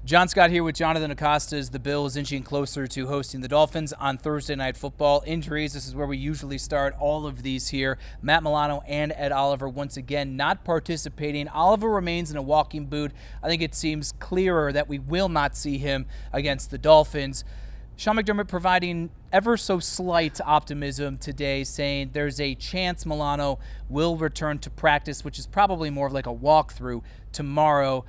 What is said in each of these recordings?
John Scott here with Jonathan Acosta as the Bills inching closer to hosting the Dolphins on Thursday Night Football. Injuries, this is where we usually start all of these here. Matt Milano and Ed Oliver once again not participating. Oliver remains in a walking boot. I think it seems clearer that we will not see him against the Dolphins. Sean McDermott providing ever so slight optimism today, saying there's a chance Milano will return to practice, which is probably more of like a walkthrough tomorrow.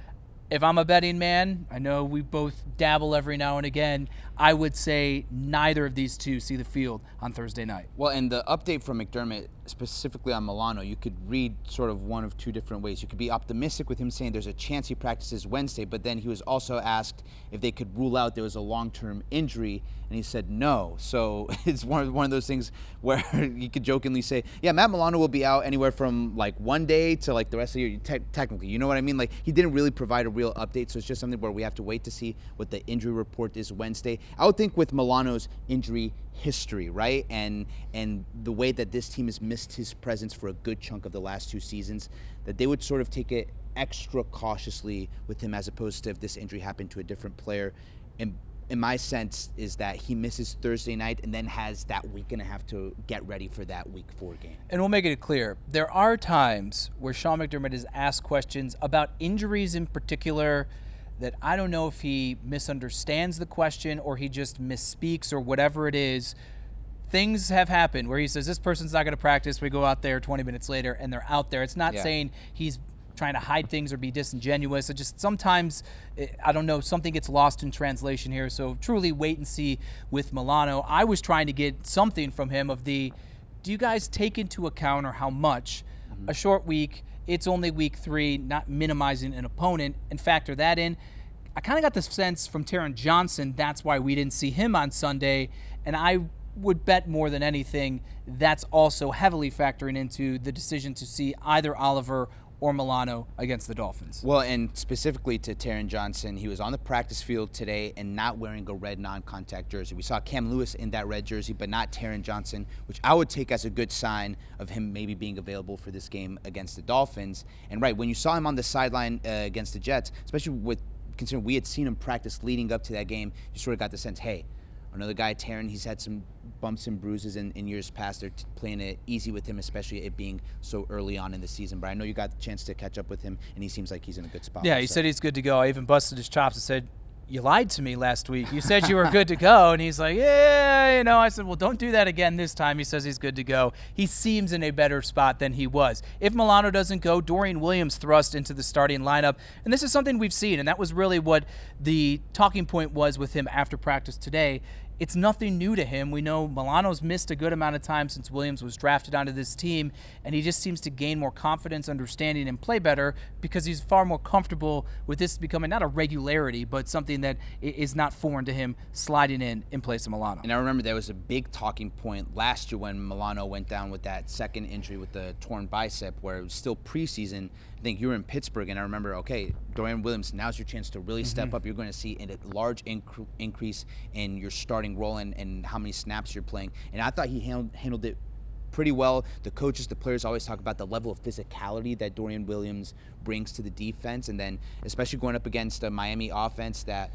If I'm a betting man, I know we both dabble every now and again, I would say neither of these two see the field on Thursday night. Well, and the update from McDermott, specifically on Milano, you could read sort of one of two different ways. You could be optimistic with him saying there's a chance he practices Wednesday, but then he was also asked if they could rule out there was a long-term injury, and he said no. So it's one of those things where you could jokingly say, yeah, Matt Milano will be out anywhere from like one day to like the rest of the year, technically. You know what I mean? Like, he didn't really provide a real update, so it's just something where we have to wait to see what the injury report is Wednesday. I would think with Milano's injury history, right, and the way that this team has missed his presence for a good chunk of the last two seasons, that they would sort of take it extra cautiously with him as opposed to if this injury happened to a different player. And in my sense is that he misses Thursday night and then has that week and a half to get ready for that Week 4 game. And we'll make it clear, there are times where Sean McDermott is asked questions about injuries in particular that I don't know if he misunderstands the question or he just misspeaks or whatever it is. Things have happened where he says, this person's not going to practice. We go out there 20 minutes later and they're out there. It's not saying he's trying to hide things or be disingenuous. It just sometimes, I don't know, something gets lost in translation here. So truly wait and see with Milano. I was trying to get something from him of do you guys take into account or how much a short week, it's only week 3, not minimizing an opponent, and factor that in. I kind of got this sense from Taron Johnson, that's why we didn't see him on Sunday, and I would bet more than anything that's also heavily factoring into the decision to see either Oliver or Milano against the Dolphins. Well, and specifically to Taron Johnson, he was on the practice field today and not wearing a red non-contact jersey. We saw Cam Lewis in that red jersey, but not Taron Johnson, which I would take as a good sign of him maybe being available for this game against the Dolphins. And right, when you saw him on the sideline against the Jets, especially with considering we had seen him practice leading up to that game, you sort of got the sense, hey, another guy, Taron, he's had some bumps and bruises in years past. They're playing it easy with him, especially it being so early on in the season. But I know you got the chance to catch up with him, and he seems like he's in a good spot. Yeah, he said he's good to go. I even busted his chops and said, you lied to me last week. You said you were good to go. And he's like, yeah, I said, well, don't do that again this time. He says he's good to go. He seems in a better spot than he was. If Milano doesn't go, Dorian Williams thrust into the starting lineup. And this is something we've seen, and that was really what the talking point was with him after practice today. It's nothing new to him. We know Milano's missed a good amount of time since Williams was drafted onto this team, and he just seems to gain more confidence, understanding, and play better because he's far more comfortable with this becoming not a regularity, but something that is not foreign to him, sliding in place of Milano. And I remember there was a big talking point last year when Milano went down with that second injury with the torn bicep, where it was still preseason. I think you were in Pittsburgh, and I remember, okay, Dorian Williams, now's your chance to really step up. You're going to see a large increase in your starting role and how many snaps you're playing. And I thought he handled it pretty well. The coaches, the players always talk about the level of physicality that Dorian Williams brings to the defense, and then especially going up against a Miami offense that,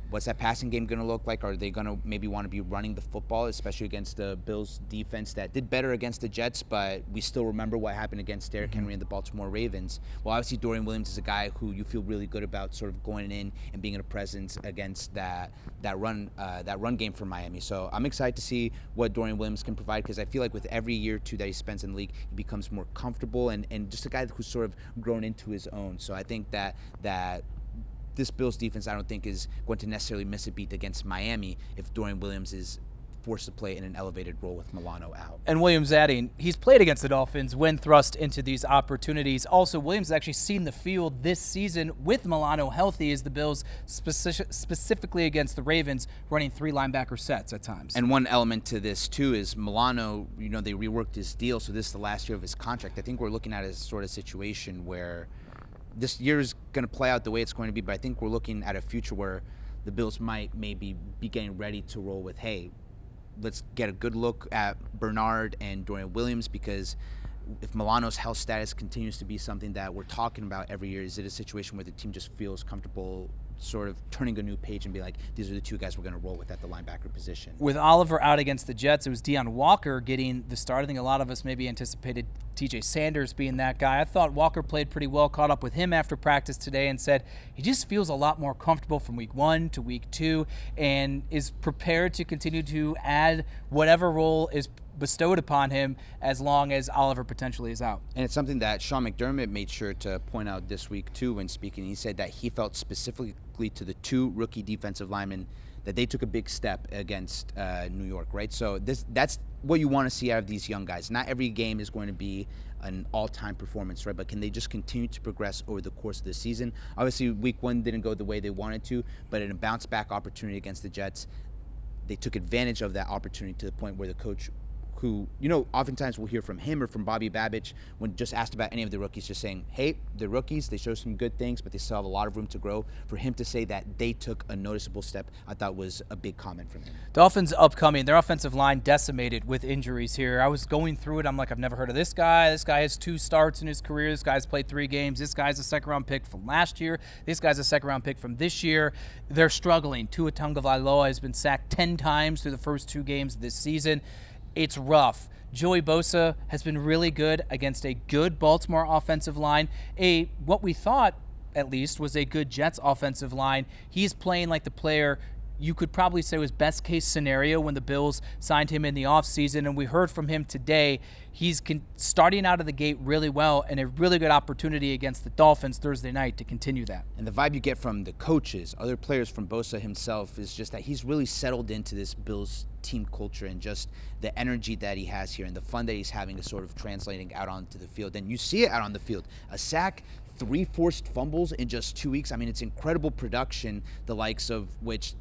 what's that passing game going to look like? Are they going to maybe want to be running the football, especially against the Bills defense that did better against the Jets, but we still remember what happened against Derrick Henry and the Baltimore Ravens. Well, obviously Dorian Williams is a guy who you feel really good about sort of going in and being a presence against that run game for Miami. So I'm excited to see what Dorian Williams can provide, because I feel like with every year or two that he spends in the league, he becomes more comfortable and just a guy who's sort of grown into his own. So I think that this Bills defense, I don't think, is going to necessarily miss a beat against Miami if Dorian Williams is forced to play in an elevated role with Milano out. And Williams adding, he's played against the Dolphins when thrust into these opportunities. Also, Williams has actually seen the field this season with Milano healthy as the Bills, specifically against the Ravens, running 3 linebacker sets at times. And one element to this, too, is Milano, they reworked his deal, so this is the last year of his contract. I think we're looking at a sort of situation where this year is going to play out the way it's going to be, but I think we're looking at a future where the Bills might maybe be getting ready to roll with, hey, let's get a good look at Bernard and Dorian Williams, because if Milano's health status continues to be something that we're talking about every year, is it a situation where the team just feels comfortable sort of turning a new page and be like, these are the two guys we're going to roll with at the linebacker position. With Oliver out against the Jets, it was Deion Walker getting the start. I think a lot of us maybe anticipated TJ Sanders being that guy. I thought Walker played pretty well, caught up with him after practice today and said he just feels a lot more comfortable from week 1 to week 2 and is prepared to continue to add whatever role is bestowed upon him as long as Oliver potentially is out. And it's something that Sean McDermott made sure to point out this week too when speaking. He said that he felt specifically to the 2 rookie defensive linemen that they took a big step against New York, right? So that's what you want to see out of these young guys. Not every game is going to be an all-time performance, right? But can they just continue to progress over the course of the season? Obviously, week 1 didn't go the way they wanted to, but in a bounce-back opportunity against the Jets, they took advantage of that opportunity to the point where the coach, who, oftentimes we'll hear from him or from Bobby Babich when just asked about any of the rookies, just saying, hey, they're rookies, they show some good things, but they still have a lot of room to grow. For him to say that they took a noticeable step, I thought was a big comment from him. Dolphins upcoming, their offensive line decimated with injuries here. I was going through it. I'm like, I've never heard of this guy. This guy has 2 starts in his career. This guy's played 3 games. This guy's a second-round pick from last year. This guy's a second-round pick from this year. They're struggling. Tua Tagovailoa has been sacked 10 times through the first 2 games this season. It's rough. Joey Bosa has been really good against a good Baltimore offensive line. What we thought, at least, was a good Jets offensive line. He's playing like the player you could probably say was best case scenario when the Bills signed him in the offseason. And we heard from him today. He's starting out of the gate really well and a really good opportunity against the Dolphins Thursday night to continue that. And the vibe you get from the coaches, other players, from Bosa himself, is just that he's really settled into this Bills team culture and just the energy that he has here and the fun that he's having is sort of translating out onto the field. And you see it out on the field. A sack, 3 forced fumbles in just 2 weeks. I mean, it's incredible production, the likes of which,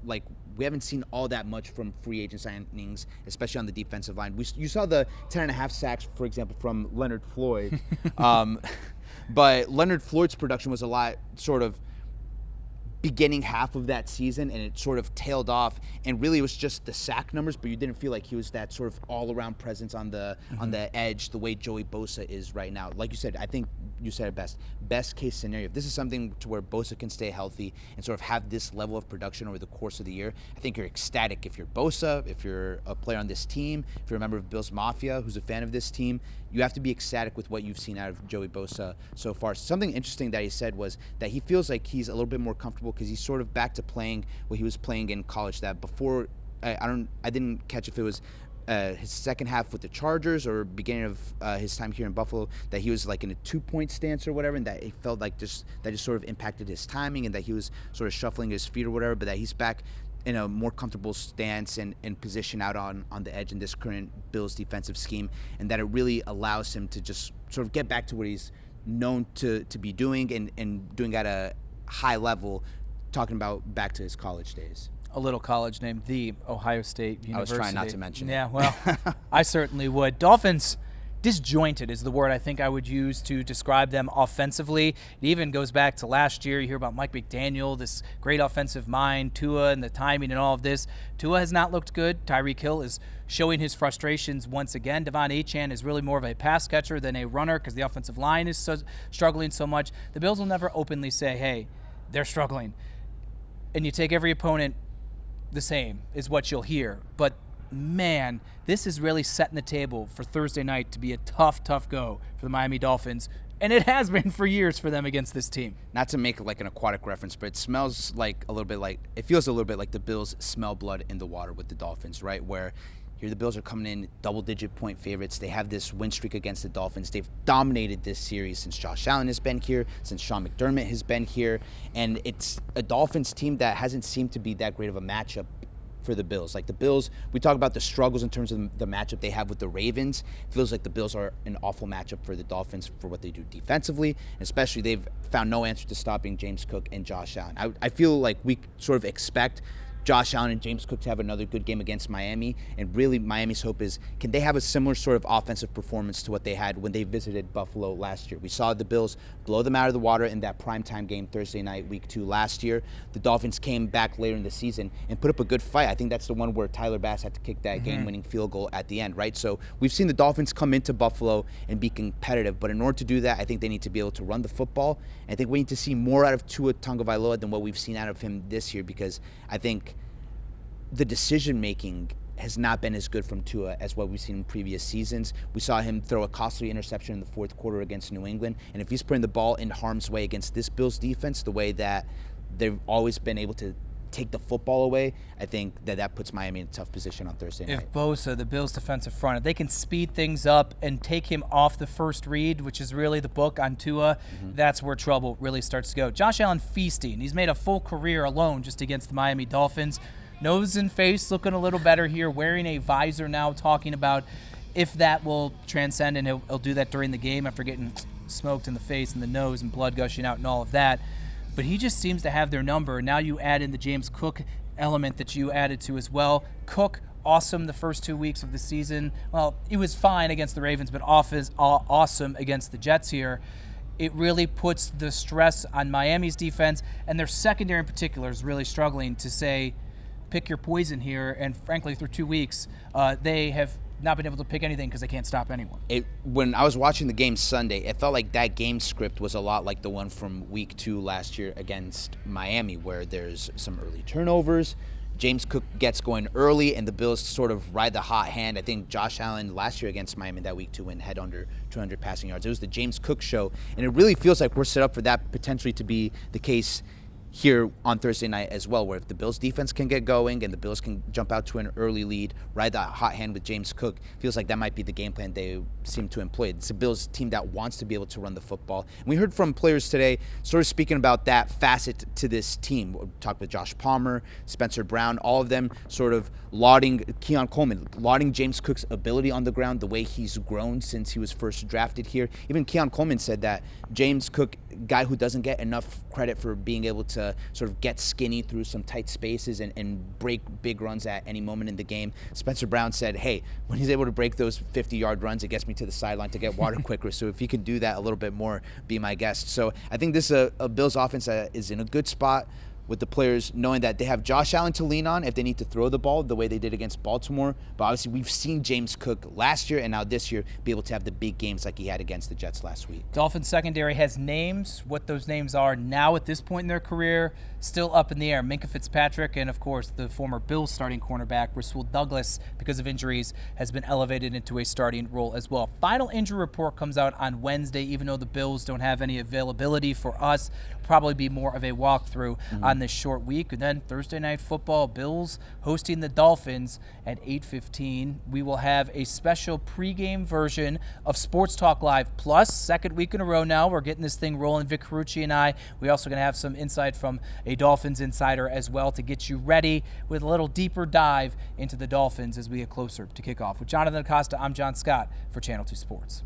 like, we haven't seen all that much from free agent signings, especially on the defensive line. You saw the 10.5 sacks, for example, from Leonard Floyd. But Leonard Floyd's production was a lot sort of beginning half of that season, and it sort of tailed off, and really it was just the sack numbers, but you didn't feel like he was that sort of all-around presence on the edge the way Joey Bosa is right now. Like you said, I think you said it best case scenario. If this is something to where Bosa can stay healthy and sort of have this level of production over the course of the year, I think you're ecstatic. If you're Bosa, if you're a player on this team, if you're a member of Bills Mafia who's a fan of this team, you have to be ecstatic with what you've seen out of Joey Bosa so far. Something interesting that he said was that he feels like he's a little bit more comfortable because he's sort of back to playing what he was playing in college. That before, I didn't catch if it was his second half with the Chargers or beginning of his time here in Buffalo, that he was like in a 2-point stance or whatever, and that he felt like that just sort of impacted his timing and that he was sort of shuffling his feet or whatever, but that he's back in a more comfortable stance and position out on the edge in this current Bills defensive scheme, and that it really allows him to just sort of get back to what he's known to be doing and doing at a high level, talking about back to his college days. A little college named The Ohio State University. I was trying not to mention it. Yeah, well, I certainly would. Dolphins, disjointed is the word I think I would use to describe them offensively. It even goes back to last year. You hear about Mike McDaniel, this great offensive mind, Tua and the timing and all of this. Tua has not looked good. Tyreek Hill is showing his frustrations once again. Devon Achane is really more of a pass catcher than a runner because the offensive line is struggling so much. The Bills will never openly say, hey, they're struggling. And you take every opponent the same is what you'll hear. But man, this is really setting the table for Thursday night to be a tough go for the Miami Dolphins. And it has been for years for them against this team. Not to make like an aquatic reference, but it feels a little bit like the Bills smell blood in the water with the Dolphins, right? Where here the Bills are coming in double-digit point favorites. They have this win streak against the Dolphins. They've dominated this series since Josh Allen has been here, since Sean McDermott has been here. And it's a Dolphins team that hasn't seemed to be that great of a matchup for the Bills. Like the Bills, we talk about the struggles in terms of the matchup they have with the Ravens. It feels like the Bills are an awful matchup for the Dolphins for what they do defensively. And especially they've found no answer to stopping James Cook and Josh Allen. I feel like we sort of expect Josh Allen and James Cook to have another good game against Miami. And really, Miami's hope is, can they have a similar sort of offensive performance to what they had when they visited Buffalo last year? We saw the Bills blow them out of the water in that primetime game Thursday night, week 2 last year. The Dolphins came back later in the season and put up a good fight. I think that's the one where Tyler Bass had to kick that game-winning field goal at the end, right? So we've seen the Dolphins come into Buffalo and be competitive, but in order to do that, I think they need to be able to run the football. And I think we need to see more out of Tua Tagovailoa than what we've seen out of him this year, because I think the decision-making has not been as good from Tua as what we've seen in previous seasons. We saw him throw a costly interception in the fourth quarter against New England, and if he's putting the ball in harm's way against this Bills defense, the way that they've always been able to take the football away, I think that puts Miami in a tough position on Thursday night. If Bosa, the Bills' defensive front, if they can speed things up and take him off the first read, which is really the book on Tua, that's where trouble really starts to go. Josh Allen feasting. He's made a full career alone just against the Miami Dolphins. Nose and face looking a little better here, wearing a visor now, talking about if that will transcend, and he'll do that during the game after getting smoked in the face and the nose and blood gushing out and all of that. But he just seems to have their number. Now you add in the James Cook element that you added to as well. Cook, awesome the first 2 weeks of the season. Well, he was fine against the Ravens, but awesome against the Jets here. It really puts the stress on Miami's defense, and their secondary in particular is really struggling to say, pick your poison here. And frankly, through 2 weeks, they have not been able to pick anything because they can't stop anyone. When I was watching the game Sunday, it felt like that game script was a lot like the one from week 2 last year against Miami, where there's some early turnovers. James Cook gets going early, and the Bills sort of ride the hot hand. I think Josh Allen last year against Miami, that week 2 win, had under 200 passing yards. It was the James Cook show, and it really feels like we're set up for that potentially to be the case here on Thursday night as well, where if the Bills defense can get going and the Bills can jump out to an early lead, ride that hot hand with James Cook, feels like that might be the game plan they seem to employ. It's a Bills team that wants to be able to run the football. And we heard from players today sort of speaking about that facet to this team. We talked with Josh Palmer, Spencer Brown, all of them sort of lauding Keon Coleman, lauding James Cook's ability on the ground, the way he's grown since he was first drafted here. Even Keon Coleman said that James Cook, guy who doesn't get enough credit for being able to sort of get skinny through some tight spaces and break big runs at any moment in the game. Spencer Brown said, hey, when he's able to break those 50-yard runs, it gets me to the sideline to get water quicker. So if he can do that a little bit more, be my guest. So I think this is a Bills offense that is in a good spot, with the players knowing that they have Josh Allen to lean on if they need to throw the ball the way they did against Baltimore. But obviously we've seen James Cook last year and now this year be able to have the big games like he had against the Jets last week. Dolphins secondary has names. What those names are now at this point in their career, still up in the air. Minkah Fitzpatrick and, of course, the former Bills starting cornerback, Rasul Douglas, because of injuries, has been elevated into a starting role as well. Final injury report comes out on Wednesday, even though the Bills don't have any availability for us. Probably be more of a walkthrough on this short week. And then Thursday Night Football, Bills hosting the Dolphins at 8:15. We will have a special pregame version of Sports Talk Live Plus. Second week in a row now. We're getting this thing rolling. Vic Carucci and I. We also going to have some insight from a Dolphins insider as well to get you ready with a little deeper dive into the Dolphins as we get closer to kickoff. With Jonathan Acosta, I'm John Scott for Channel 2 Sports.